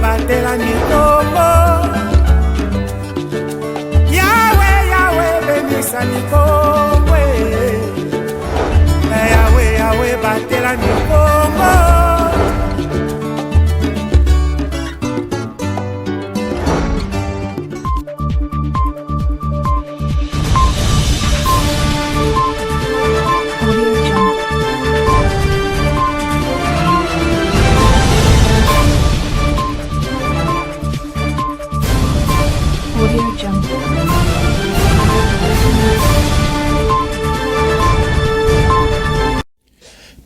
batela mikongo. Yahweh, Yahweh, bemisa mikongo. Yahweh, Yahweh, batela mikongo.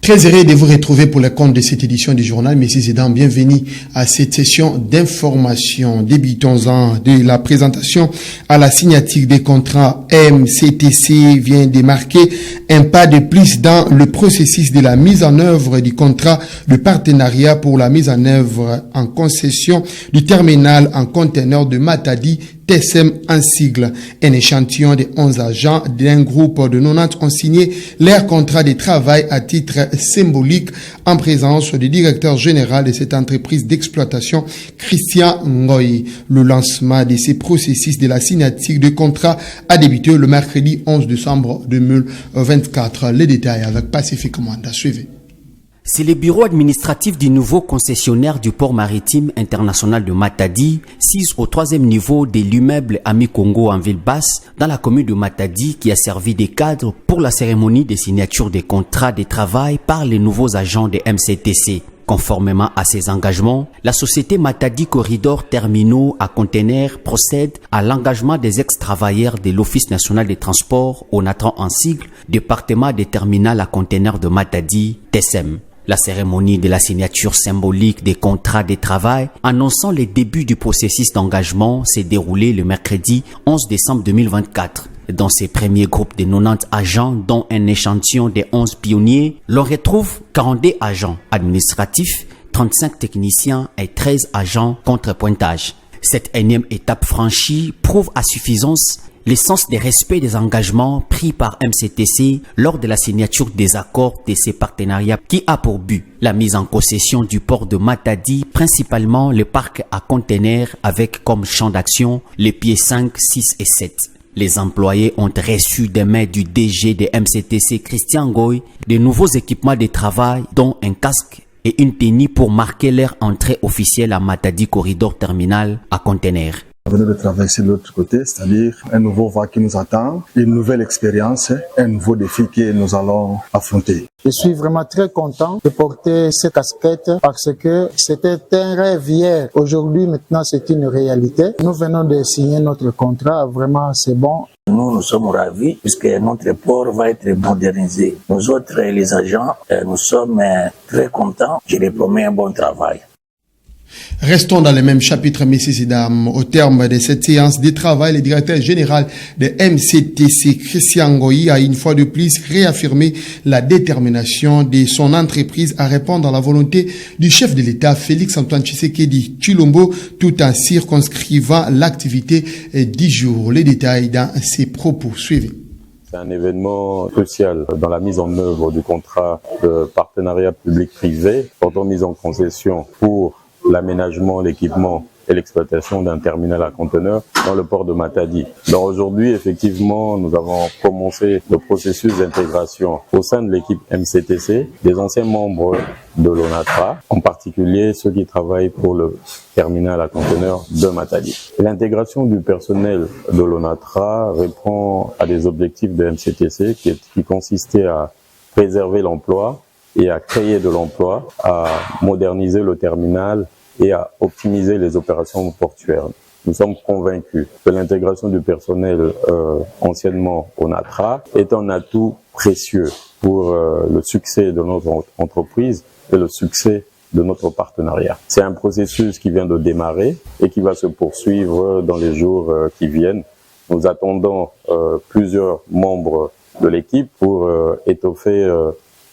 Très heureux de vous retrouver pour le compte de cette édition du journal. Messieurs et dames, bienvenue à cette session d'information. Débutons-en de la présentation à la signature des contrats. MCTC vient de marquer un pas de plus dans le processus de la mise en œuvre du contrat de partenariat pour la mise en œuvre en concession du terminal en conteneur de Matadi, TSM en sigle. Un échantillon de 11 agents d'un groupe de 90 ont signé leur contrat de travail à titre symbolique en présence du directeur général de cette entreprise d'exploitation, Christian Ngoy. Le lancement de ces processus de la signature de contrat a débuté le mercredi 11 décembre 2024. Les détails avec Pacific Manda. Suivez. C'est le bureau administratif du nouveau concessionnaire du port maritime international de Matadi, 6 au 3e niveau de l'immeuble Ami Congo en ville basse, dans la commune de Matadi, qui a servi de cadre pour la cérémonie de signature des contrats de travail par les nouveaux agents de MCTC. Conformément à ses engagements, la société Matadi Corridor Terminaux à conteneurs procède à l'engagement des ex-travailleurs de l'Office national des transports, ONATRAN en sigle, département des terminaux à conteneurs de Matadi, TSM. La cérémonie de la signature symbolique des contrats de travail annonçant le début du processus d'engagement s'est déroulée le mercredi 11 décembre 2024. Dans ces premiers groupes de 90 agents, dont un échantillon de 11 pionniers, l'on retrouve 42 agents administratifs, 35 techniciens et 13 agents contre-pointage. Cette énième étape franchie prouve à suffisance l'essence de respect des engagements pris par MCTC lors de la signature des accords de ces partenariats qui a pour but la mise en concession du port de Matadi, principalement le parc à conteneurs avec comme champ d'action les pieds 5, 6 et 7. Les employés ont reçu des mains du DG de MCTC Christian Ngoy de nouveaux équipements de travail dont un casque et une tenue pour marquer leur entrée officielle à Matadi Corridor Terminal à conteneurs. Venir de traverser de l'autre côté, c'est-à-dire un nouveau vent qui nous attend, une nouvelle expérience, un nouveau défi que nous allons affronter. Je suis vraiment très content de porter cette casquette parce que c'était un rêve hier. Aujourd'hui, maintenant, c'est une réalité. Nous venons de signer notre contrat. Vraiment, c'est bon. Nous sommes ravis puisque notre port va être modernisé. Nous autres, les agents, nous sommes très contents. Je les promets un bon travail. Restons dans le même chapitre, messieurs et dames. Au terme de cette séance de travail, le directeur général de MCTC, Christian Ngoy, a une fois de plus réaffirmé la détermination de son entreprise à répondre à la volonté du chef de l'État, Félix-Antoine Tshisekedi Tshilombo, tout en circonscrivant l'activité du jour. Les détails dans ses propos. Suivez. C'est un événement crucial dans la mise en œuvre du contrat de partenariat public-privé portant mise en concession pour l'aménagement, l'équipement et l'exploitation d'un terminal à conteneurs dans le port de Matadi. Donc aujourd'hui, effectivement, nous avons commencé le processus d'intégration au sein de l'équipe MCTC, des anciens membres de l'ONATRA, en particulier ceux qui travaillent pour le terminal à conteneurs de Matadi. L'intégration du personnel de l'ONATRA répond à des objectifs de MCTC qui consistaient à préserver l'emploi et à créer de l'emploi, à moderniser le terminal et à optimiser les opérations portuaires. Nous sommes convaincus que l'intégration du personnel anciennement ONATRA est un atout précieux pour le succès de notre entreprise et le succès de notre partenariat. C'est un processus qui vient de démarrer et qui va se poursuivre dans les jours qui viennent. Nous attendons plusieurs membres de l'équipe pour étoffer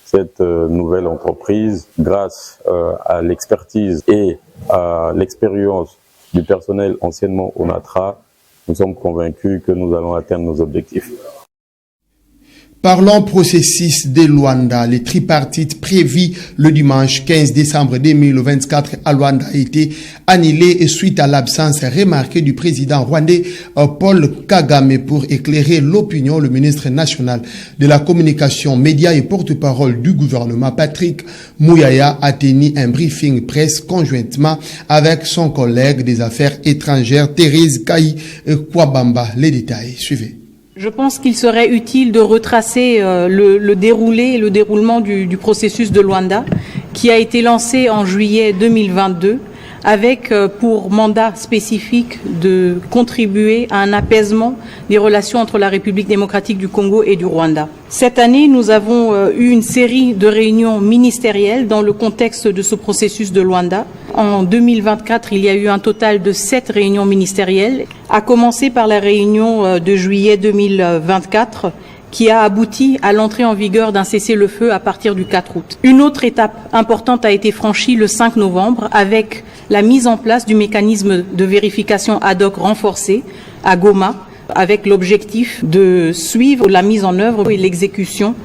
cette nouvelle entreprise grâce à l'expertise et à l'expérience du personnel anciennement ONATRA. Nous sommes convaincus que nous allons atteindre nos objectifs. Parlons processus de Luanda. Les tripartites prévus le dimanche 15 décembre 2024 à Luanda a été annulé suite à l'absence remarquée du président rwandais Paul Kagame. Pour éclairer l'opinion, le ministre national de la communication, médias et porte-parole du gouvernement, Patrick Mouyaya, a tenu un briefing presse conjointement avec son collègue des affaires étrangères, Thérèse Kayi Kwabamba. Les détails, suivez. Je pense qu'il serait utile de retracer le déroulement du processus de Luanda qui a été lancé en juillet 2022 avec pour mandat spécifique de contribuer à un apaisement des relations entre la République démocratique du Congo et du Rwanda. Cette année, nous avons eu une série de réunions ministérielles dans le contexte de ce processus de Luanda. En 2024, il y a eu un total de 7 réunions ministérielles, à commencer par la réunion de juillet 2024, qui a abouti à l'entrée en vigueur d'un cessez-le-feu à partir du 4 août. Une autre étape importante a été franchie le 5 novembre avec la mise en place du mécanisme de vérification ad hoc renforcé à Goma, avec l'objectif de suivre la mise en œuvre et l'exécution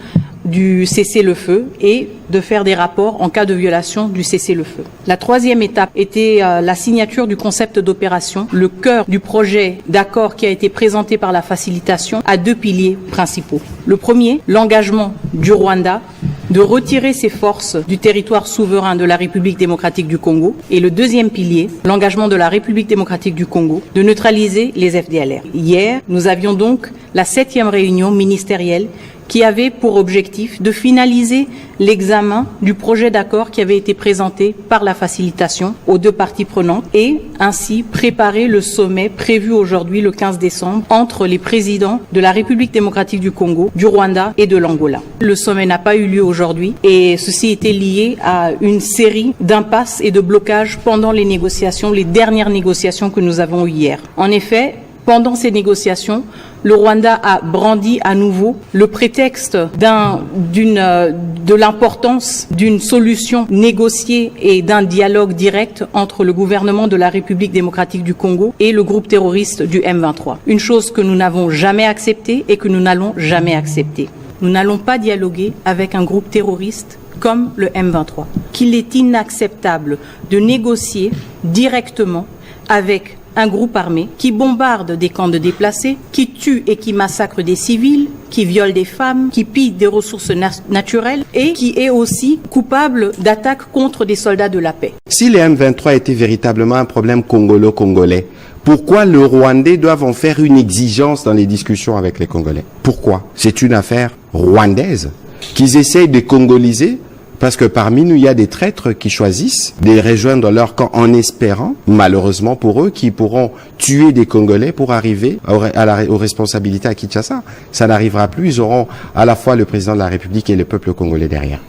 du cessez-le-feu et de faire des rapports en cas de violation du cessez-le-feu. La troisième étape était la signature du concept d'opération. Le cœur du projet d'accord qui a été présenté par la facilitation a 2 piliers principaux. Le premier, l'engagement du Rwanda de retirer ses forces du territoire souverain de la République démocratique du Congo. Et le deuxième pilier, l'engagement de la République démocratique du Congo de neutraliser les FDLR. Hier, nous avions donc la 7e réunion ministérielle qui avait pour objectif de finaliser l'examen du projet d'accord qui avait été présenté par la facilitation aux 2 parties prenantes et ainsi préparer le sommet prévu aujourd'hui le 15 décembre entre les présidents de la République démocratique du Congo, du Rwanda et de l'Angola. Le sommet n'a pas eu lieu aujourd'hui et ceci était lié à une série d'impasses et de blocages pendant les négociations, les dernières négociations que nous avons eues hier. En effet, pendant ces négociations, le Rwanda a brandi à nouveau le prétexte de l'importance d'une solution négociée et d'un dialogue direct entre le gouvernement de la République démocratique du Congo et le groupe terroriste du M23. Une chose que nous n'avons jamais acceptée et que nous n'allons jamais accepter. Nous n'allons pas dialoguer avec un groupe terroriste comme le M23. Qu'il est inacceptable de négocier directement avec un groupe armé qui bombarde des camps de déplacés, qui tue et qui massacre des civils, qui viole des femmes, qui pille des ressources naturelles et qui est aussi coupable d'attaques contre des soldats de la paix. Si les M23 étaient véritablement un problème congolo-congolais, pourquoi le Rwandais doivent en faire une exigence dans les discussions avec les Congolais? Pourquoi? C'est une affaire rwandaise qu'ils essayent de congoliser. Parce que parmi nous, il y a des traîtres qui choisissent de les rejoindre leur camp en espérant, malheureusement pour eux, qu'ils pourront tuer des Congolais pour arriver aux responsabilités à Kinshasa. Ça n'arrivera plus. Ils auront à la fois le président de la République et le peuple congolais derrière.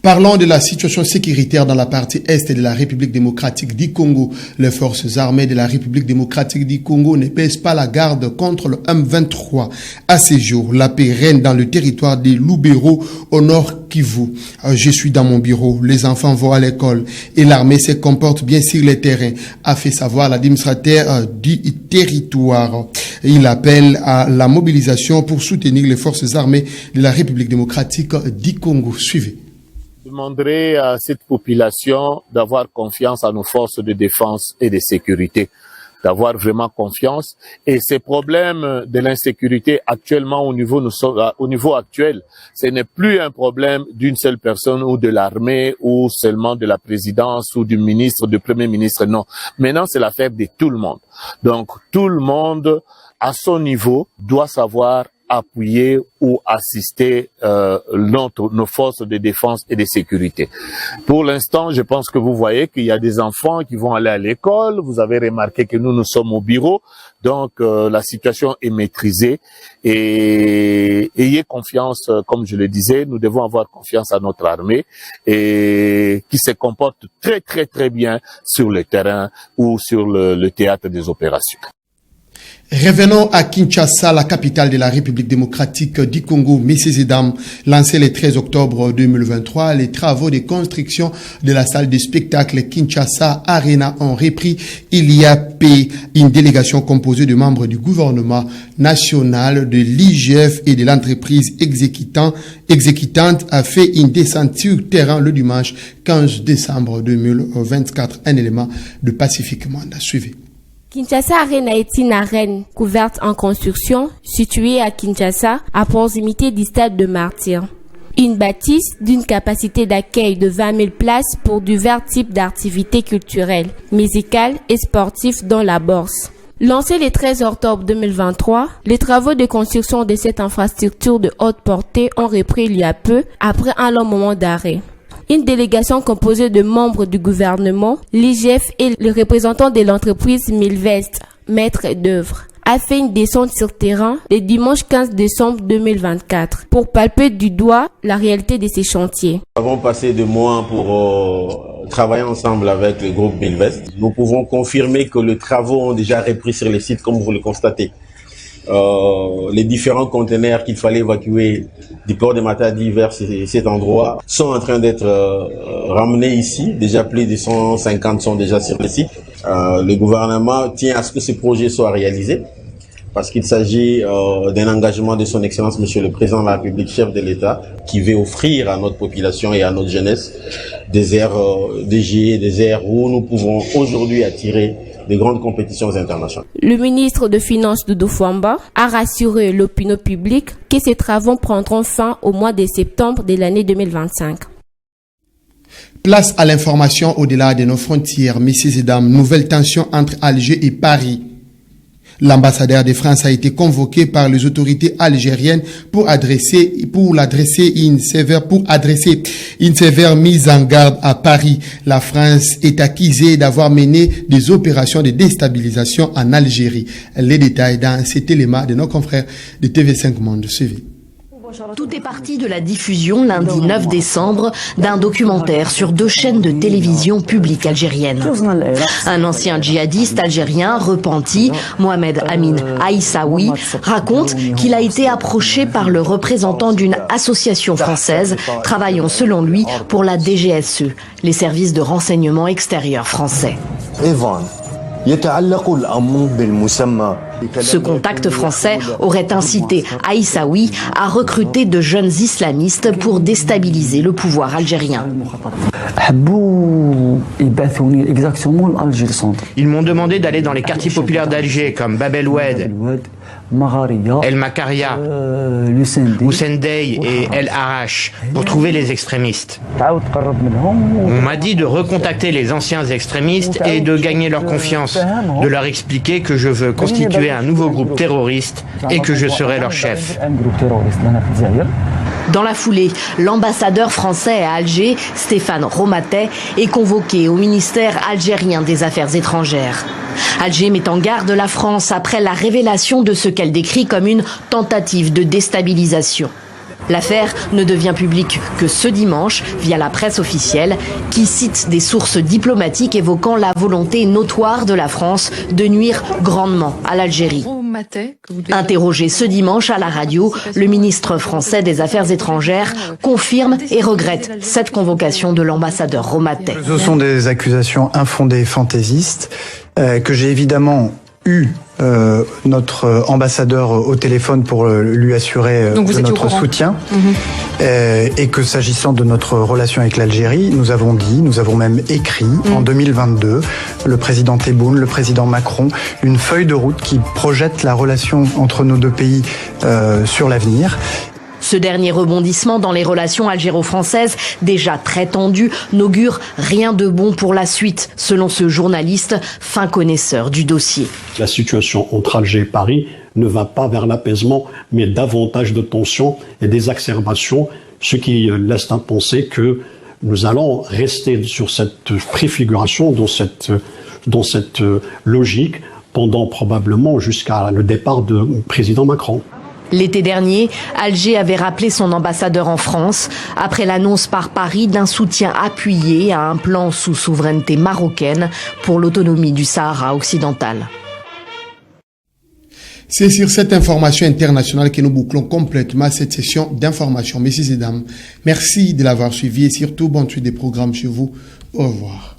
Parlons de la situation sécuritaire dans la partie est de la République démocratique du Congo. Les forces armées de la République démocratique du Congo ne baissent pas la garde contre le M23. À ces jours, la paix règne dans le territoire des Lubero au nord Kivu. Je suis dans mon bureau, les enfants vont à l'école et l'armée se comporte bien sur les terrains, a fait savoir l'administrateur du territoire. Il appelle à la mobilisation pour soutenir les forces armées de la République démocratique du Congo. Suivez. Je demanderai à cette population d'avoir confiance à nos forces de défense et de sécurité, d'avoir vraiment confiance. Et ces problèmes de l'insécurité actuellement au niveau actuel, ce n'est plus un problème d'une seule personne ou de l'armée ou seulement de la présidence ou du ministre, du premier ministre. Non. Maintenant, c'est l'affaire de tout le monde. Donc, tout le monde, à son niveau, doit savoir appuyer ou assister nos forces de défense et de sécurité. Pour l'instant, je pense que vous voyez qu'il y a des enfants qui vont aller à l'école. Vous avez remarqué que nous sommes au bureau. Donc, la situation est maîtrisée. Et ayez confiance, comme je le disais, nous devons avoir confiance à notre armée et qui se comporte très, très, très bien sur le terrain ou sur le théâtre des opérations. Revenons à Kinshasa, la capitale de la République démocratique du Congo. Messieurs et dames, lancés le 13 octobre 2023, les travaux de construction de la salle de spectacle Kinshasa Arena ont repris. Il y a une délégation composée de membres du gouvernement national, de l'IGF et de l'entreprise exécutante a fait une descente sur terrain le dimanche 15 décembre 2024. Un élément de Pacifique Manda. Suivez. Kinshasa Arena est une arène couverte en construction située à Kinshasa, à proximité du stade de Martyrs. Une bâtisse d'une capacité d'accueil de 20 000 places pour divers types d'activités culturelles, musicales et sportives dans la Bourse. Lancé le 13 octobre 2023, les travaux de construction de cette infrastructure de haute portée ont repris il y a peu, après un long moment d'arrêt. Une délégation composée de membres du gouvernement, l'IGF et les représentants de l'entreprise Milvest, maître d'œuvre, a fait une descente sur terrain le dimanche 15 décembre 2024 pour palper du doigt la réalité de ces chantiers. Nous avons passé 2 mois pour travailler ensemble avec le groupe Milvest. Nous pouvons confirmer que les travaux ont déjà repris sur les sites comme vous le constatez. Les différents conteneurs qu'il fallait évacuer du port de Matadi vers cet endroit sont en train d'être ramenés ici. Déjà plus de 150 sont déjà sur le site. Le gouvernement tient à ce que ce projet soit réalisé parce qu'il s'agit d'un engagement de son Excellence Monsieur le Président de la République, chef de l'État, qui veut offrir à notre population et à notre jeunesse des aires DG, des aires où nous pouvons aujourd'hui attirer des grandes compétitions internationales. Le ministre de Finances Doudou Fwamba a rassuré l'opinion publique que ces travaux prendront fin au mois de septembre de l'année 2025. Place à l'information au-delà de nos frontières. Messieurs et dames, nouvelle tension entre Alger et Paris. L'ambassadeur de France a été convoqué par les autorités algériennes pour adresser une sévère mise en garde à Paris. La France est accusée d'avoir mené des opérations de déstabilisation en Algérie. Les détails dans cet élément de nos confrères de TV5 Monde. Suivez. Tout est parti de la diffusion lundi 9 décembre d'un documentaire sur 2 chaînes de télévision publiques algériennes. Un ancien djihadiste algérien repenti, Mohamed Amin Aïssaoui, raconte qu'il a été approché par le représentant d'une association française travaillant selon lui pour la DGSE, les services de renseignement extérieur français. Ce contact français aurait incité Aïssaoui à recruter de jeunes islamistes pour déstabiliser le pouvoir algérien. Ils m'ont demandé d'aller dans les quartiers populaires d'Alger comme Bab el Oued, El Makaria, Oussendey et El Arash pour trouver les extrémistes. On m'a dit de recontacter les anciens extrémistes et de gagner leur confiance, de leur expliquer que je veux constituer un nouveau groupe terroriste et que je serai leur chef. Dans la foulée, l'ambassadeur français à Alger, Stéphane Romatet, est convoqué au ministère algérien des Affaires étrangères. Alger met en garde la France après la révélation de ce qu'elle décrit comme une tentative de déstabilisation. L'affaire ne devient publique que ce dimanche via la presse officielle qui cite des sources diplomatiques évoquant la volonté notoire de la France de nuire grandement à l'Algérie. Interrogé ce dimanche à la radio, le ministre français des Affaires étrangères confirme et regrette cette convocation de l'ambassadeur Romatet. Ce sont des accusations infondées et fantaisistes que j'ai évidemment eu notre ambassadeur au téléphone pour lui assurer de notre soutien et que s'agissant de notre relation avec l'Algérie, nous avons même écrit en 2022, le président Tebboune, le président Macron, une feuille de route qui projette la relation entre nos 2 pays sur l'avenir. Ce dernier rebondissement dans les relations algéro-françaises, déjà très tendues, n'augure rien de bon pour la suite, selon ce journaliste, fin connaisseur du dossier. La situation entre Alger et Paris ne va pas vers l'apaisement, mais davantage de tensions et d'exacerbations, ce qui laisse à penser que nous allons rester sur cette préfiguration, dans cette logique, pendant probablement jusqu'à le départ du président Macron. L'été dernier, Alger avait rappelé son ambassadeur en France après l'annonce par Paris d'un soutien appuyé à un plan sous souveraineté marocaine pour l'autonomie du Sahara occidental. C'est sur cette information internationale que nous bouclons complètement cette session d'information. Messieurs et dames, merci de l'avoir suivi et surtout bonne suite des programmes chez vous. Au revoir.